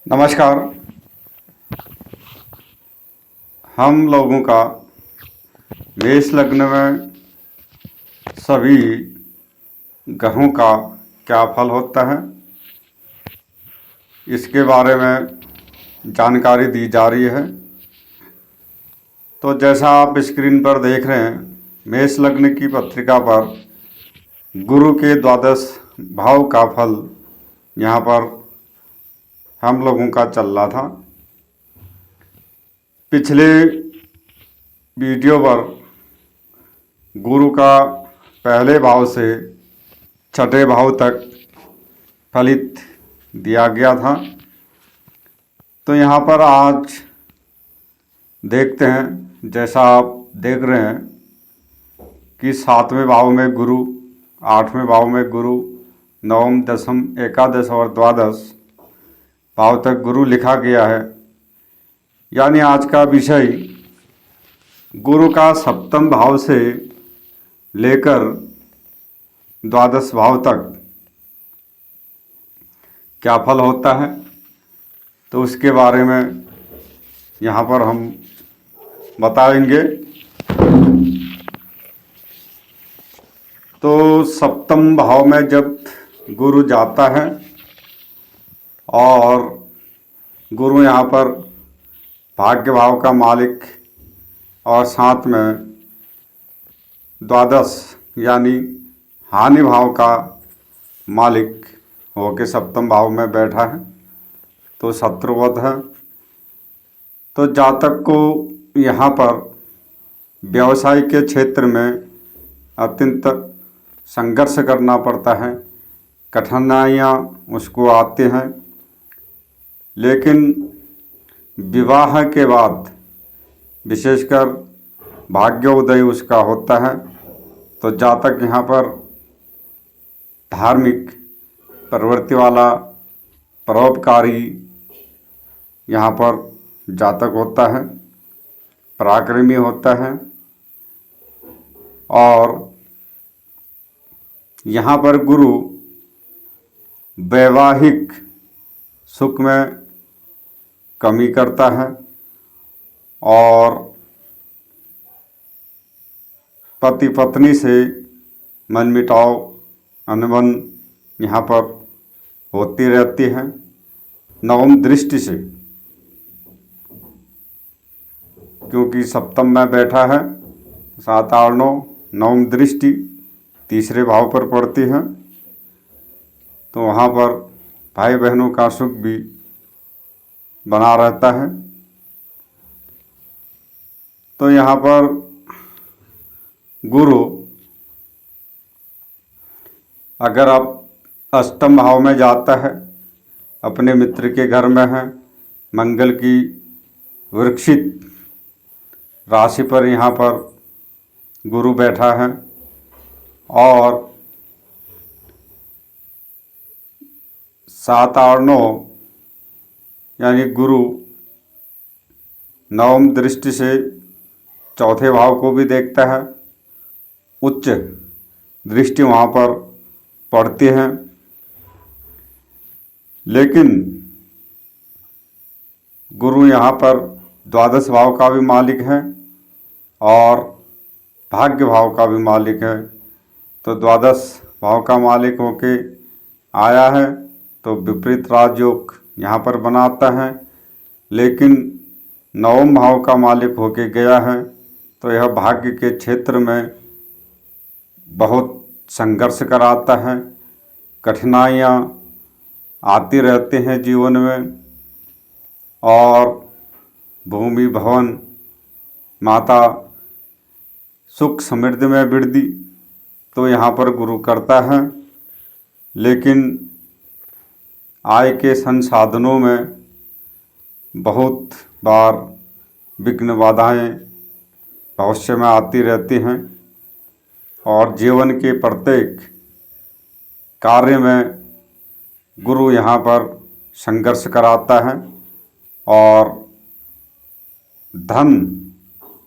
नमस्कार। हम लोगों का मेष लग्न में सभी ग्रहों का क्या फल होता है, इसके बारे में जानकारी दी जा रही है। तो जैसा आप स्क्रीन पर देख रहे हैं, मेष लग्न की पत्रिका पर गुरु के द्वादश भाव का फल यहाँ पर हम लोगों का चल रहा था। पिछले वीडियो पर गुरु का पहले भाव से छठे भाव तक फलित दिया गया था। तो यहाँ पर आज देखते हैं, जैसा आप देख रहे हैं कि सातवें भाव में गुरु, आठवें भाव में गुरु, नवम, दसम, एकादश और द्वादश भाव तक गुरु लिखा गया है। यानी आज का विषय गुरु का सप्तम भाव से लेकर द्वादश भाव तक क्या फल होता है, तो उसके बारे में यहाँ पर हम बताएंगे। तो सप्तम भाव में जब गुरु जाता है और गुरु यहाँ पर भाग्य भाव का मालिक और साथ में द्वादश यानी हानि भाव का मालिक होके सप्तम भाव में बैठा है, तो शत्रुवध है। तो जातक को यहाँ पर व्यवसाय के क्षेत्र में अत्यंत संघर्ष करना पड़ता है, कठिनाइयाँ उसको आती हैं। लेकिन विवाह के बाद विशेषकर भाग्योदय उसका होता है, तो जातक यहाँ पर धार्मिक प्रवृत्ति वाला, परोपकारी यहाँ पर जातक होता है, पराक्रमी होता है। और यहाँ पर गुरु वैवाहिक सुख में कमी करता है और पति पत्नी से मनमुटाव, अनबन यहाँ पर होती रहती है। नवम दृष्टि से, क्योंकि सप्तम में बैठा है, 7, 8, 9, नवम दृष्टि तीसरे भाव पर पड़ती है, तो वहाँ पर भाई बहनों का सुख भी बना रहता है। तो यहाँ पर गुरु अगर आप अष्टम भाव में जाता है, अपने मित्र के घर में है, मंगल की वृक्षित राशि पर यहाँ पर गुरु बैठा है और 7, 8, 9 यानी गुरु नवम दृष्टि से चौथे भाव को भी देखता है, उच्च दृष्टि वहाँ पर पड़ती है। लेकिन गुरु यहाँ पर द्वादश भाव का भी मालिक है और भाग्य भाव का भी मालिक है। तो द्वादश भाव का मालिक होके आया है तो विपरीत राजयोग यहाँ पर बनाता है। लेकिन नवम भाव का मालिक होके गया है तो यह भाग्य के क्षेत्र में बहुत संघर्ष कराता है, कठिनाइयाँ आती रहती हैं जीवन में। और भूमि, भवन, माता, सुख समृद्धि में वृद्धि तो यहाँ पर गुरु करता है। लेकिन आय के संसाधनों में बहुत बार विघ्न बाधाएं भविष्य में आती रहती हैं और जीवन के प्रत्येक कार्य में गुरु यहाँ पर संघर्ष कराता है और धन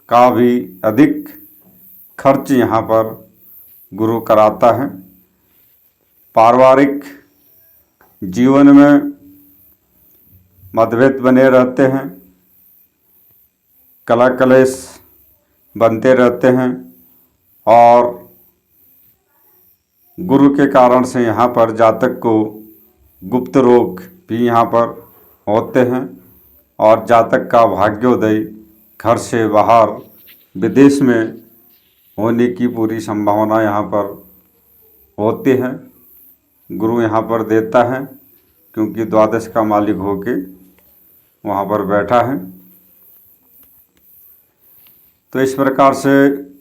का भी अधिक खर्च यहाँ पर गुरु कराता है। पारिवारिक जीवन में मतभेद बने रहते हैं, कलह कलेश बनते रहते हैं और गुरु के कारण से यहाँ पर जातक को गुप्त रोग भी यहाँ पर होते हैं और जातक का भाग्योदय घर से बाहर विदेश में होने की पूरी संभावना यहाँ पर होती है। गुरु यहाँ पर देता है क्योंकि द्वादश का मालिक होके वहाँ पर बैठा है। तो इस प्रकार से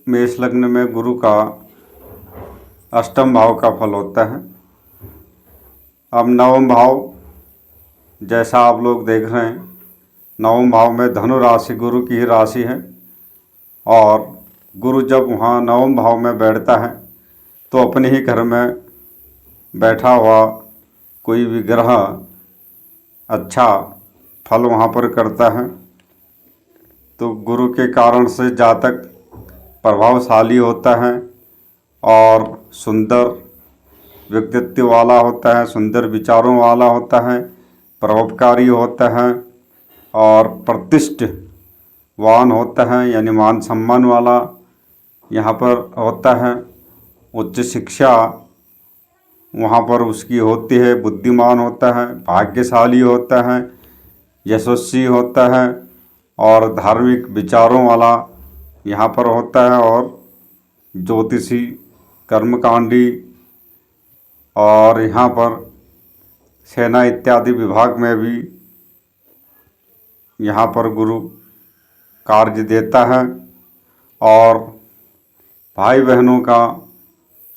मेष लग्न में गुरु का अष्टम भाव का फल होता है। अब नवम भाव, जैसा आप लोग देख रहे हैं, नवम भाव में धनु राशि गुरु की ही राशि है और गुरु जब वहाँ नवम भाव में बैठता है तो अपने ही घर में बैठा हुआ कोई भी ग्रह अच्छा फल वहाँ पर करता है। तो गुरु के कारण से जातक प्रभावशाली होता है और सुंदर व्यक्तित्व वाला होता है, सुंदर विचारों वाला होता है, परोपकारी होता है और प्रतिष्ठवान होता है, यानी मान सम्मान वाला यहाँ पर होता है। उच्च शिक्षा वहाँ पर उसकी होती है, बुद्धिमान होता है, भाग्यशाली होता है, यशस्वी होता है और धार्मिक विचारों वाला यहाँ पर होता है और ज्योतिषी, कर्मकांडी और यहाँ पर सेना इत्यादि विभाग में भी यहाँ पर गुरु कार्य देता है और भाई बहनों का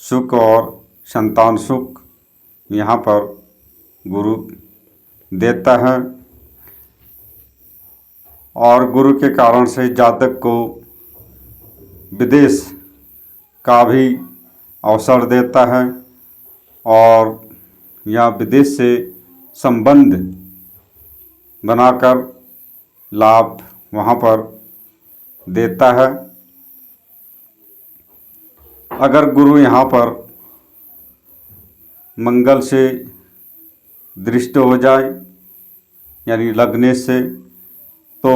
सुख और संतान सुख यहाँ पर गुरु देता है। और गुरु के कारण से जातक को विदेश का भी अवसर देता है और या विदेश से संबंध बनाकर लाभ वहाँ पर देता है। अगर गुरु यहाँ पर मंगल से दृष्ट हो जाए यानी लगने से, तो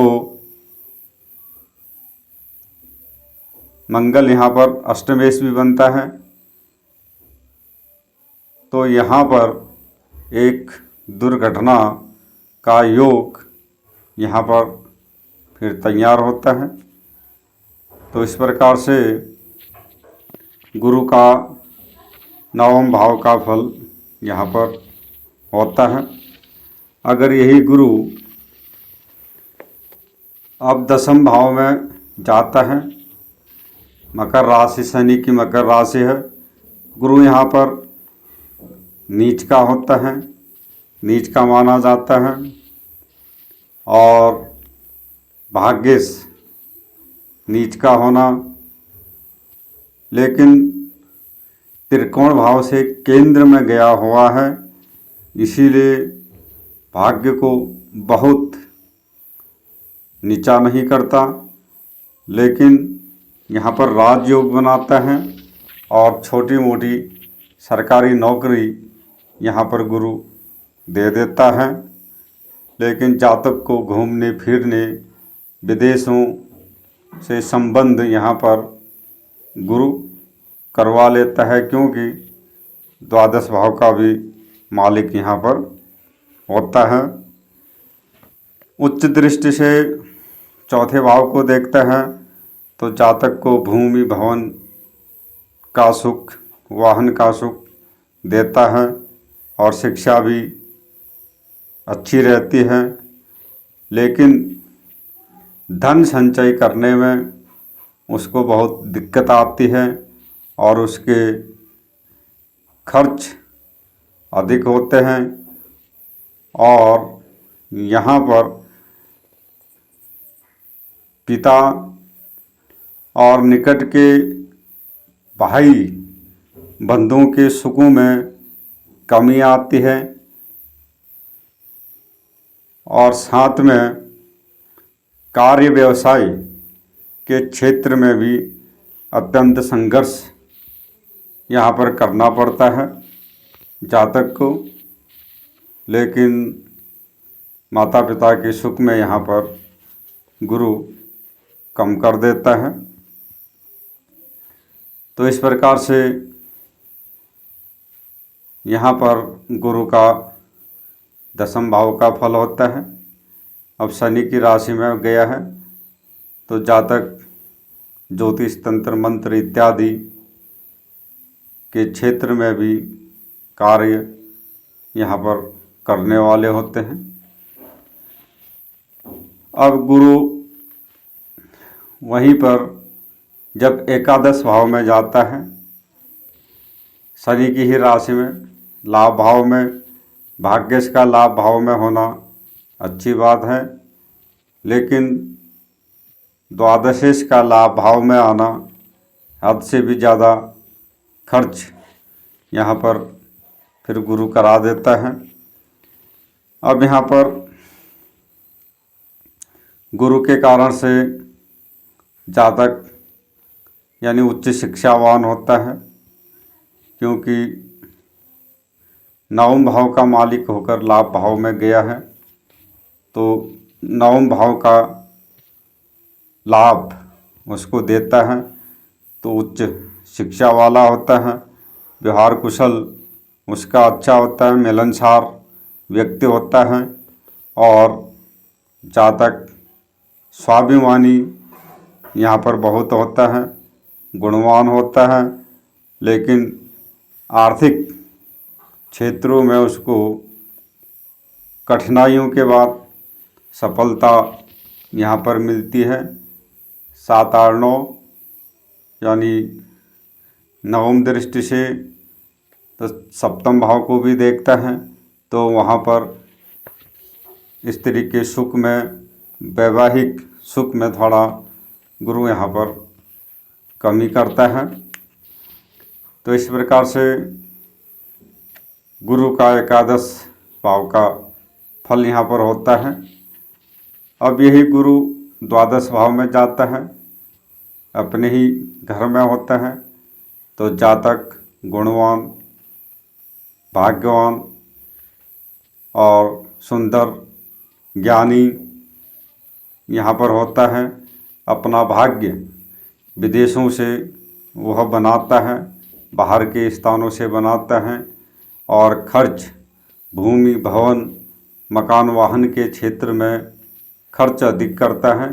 मंगल यहाँ पर अष्टमेश भी बनता है। तो यहाँ पर एक दुर्घटना का योग यहाँ पर फिर तैयार होता है। तो इस प्रकार से गुरु का नवम भाव का फल यहाँ पर होता है। अगर यही गुरु अब दसम भाव में जाता है, मकर राशि, शनि की मकर राशि है, गुरु यहाँ पर नीच का होता है, नीच का माना जाता है और भाग्येश नीच का होना, लेकिन त्रिकोण भाव से केंद्र में गया हुआ है, इसीलिए भाग्य को बहुत नीचा नहीं करता, लेकिन यहाँ पर राजयोग बनाता है और छोटी मोटी सरकारी नौकरी यहाँ पर गुरु दे देता है। लेकिन जातक को घूमने फिरने, विदेशों से संबंध यहाँ पर गुरु करवा लेता है, क्योंकि द्वादश भाव का भी मालिक यहाँ पर होता है। उच्च दृष्टि से चौथे भाव को देखता है तो जातक को भूमि भवन का सुख, वाहन का सुख देता है और शिक्षा भी अच्छी रहती है। लेकिन धन संचय करने में उसको बहुत दिक्कत आती है और उसके खर्च अधिक होते हैं और यहाँ पर पिता और निकट के भाई बंधुओं के सुखों में कमी आती है और साथ में कार्य व्यवसाय के क्षेत्र में भी अत्यंत संघर्ष यहाँ पर करना पड़ता है जातक को। लेकिन माता पिता के सुख में यहाँ पर गुरु कम कर देता है। तो इस प्रकार से यहाँ पर गुरु का दसम भाव का फल होता है। अब शनि की राशि में गया है तो जातक ज्योतिष तंत्र मंत्र इत्यादि के क्षेत्र में भी कार्य यहाँ पर करने वाले होते हैं। अब गुरु वहीं पर जब एकादश भाव में जाता है, शनि की ही राशि में, लाभ भाव में, भाग्यश का लाभ भाव में होना अच्छी बात है, लेकिन द्वादशेश का लाभ भाव में आना हद से भी ज़्यादा खर्च यहाँ पर फिर गुरु करा देता है। अब यहाँ पर गुरु के कारण से जातक यानी उच्च शिक्षावान होता है, क्योंकि नवम भाव का मालिक होकर लाभ भाव में गया है, तो नवम भाव का लाभ उसको देता है, तो उच्च शिक्षा वाला होता है, व्यवहार कुशल उसका अच्छा होता है, मिलनसार व्यक्ति होता है और जातक स्वाभिमानी यहाँ पर बहुत होता है, गुणवान होता है, लेकिन आर्थिक क्षेत्रों में उसको कठिनाइयों के बाद सफलता यहाँ पर मिलती है। 7, 8, 9 यानी नवम दृष्टि से तो सप्तम भाव को भी देखता है, तो वहाँ पर स्त्री के सुख में, वैवाहिक सुख में थोड़ा गुरु यहाँ पर कमी करता है। तो इस प्रकार से गुरु का एकादश भाव का फल यहाँ पर होता है। अब यही गुरु द्वादश भाव में जाता है, अपने ही घर में होता है, तो जातक गुणवान, भाग्यवान और सुंदर ज्ञानी यहाँ पर होता है। अपना भाग्य विदेशों से वह बनाता है, बाहर के स्थानों से बनाता है और खर्च भूमि, भवन, मकान, वाहन के क्षेत्र में खर्च अधिक करता है,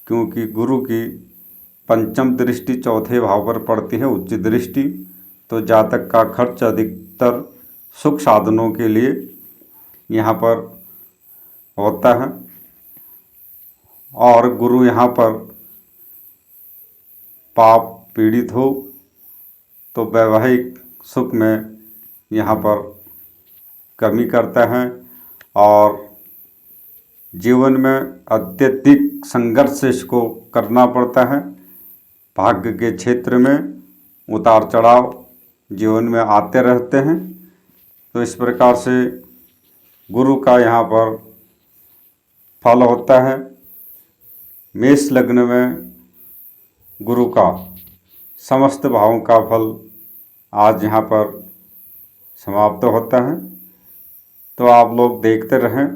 क्योंकि गुरु की पंचम दृष्टि चौथे भाव पर पड़ती है, उच्च दृष्टि। तो जातक का खर्च अधिकतर सुख साधनों के लिए यहाँ पर होता है और गुरु यहाँ पर पाप पीड़ित हो तो वैवाहिक सुख में यहाँ पर कमी करता है और जीवन में अत्यधिक संघर्ष इसको करना पड़ता है। भाग्य के क्षेत्र में उतार चढ़ाव जीवन में आते रहते हैं। तो इस प्रकार से गुरु का यहाँ पर फल होता है। मेष लग्न में गुरु का समस्त भावों का फल आज यहाँ पर समाप्त होता है। तो आप लोग देखते रहें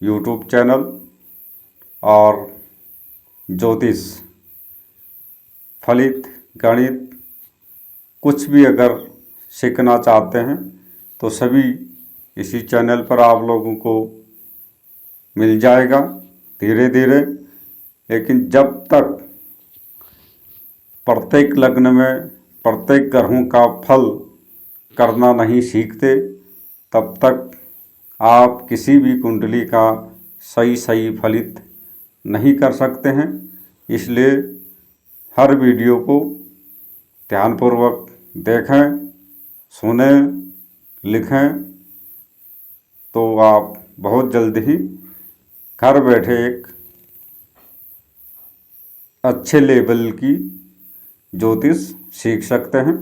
यूट्यूब चैनल और ज्योतिष, फलित, गणित कुछ भी अगर सीखना चाहते हैं तो सभी इसी चैनल पर आप लोगों को मिल जाएगा धीरे धीरे। लेकिन जब तक प्रत्येक लग्न में प्रत्येक ग्रहों का फल करना नहीं सीखते, तब तक आप किसी भी कुंडली का सही फलित नहीं कर सकते हैं। इसलिए हर वीडियो को ध्यानपूर्वक देखें, सुनें, लिखें, तो आप बहुत जल्द ही घर बैठे एक अच्छे लेवल की ज्योतिष सीख सकते हैं।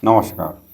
नमस्कार।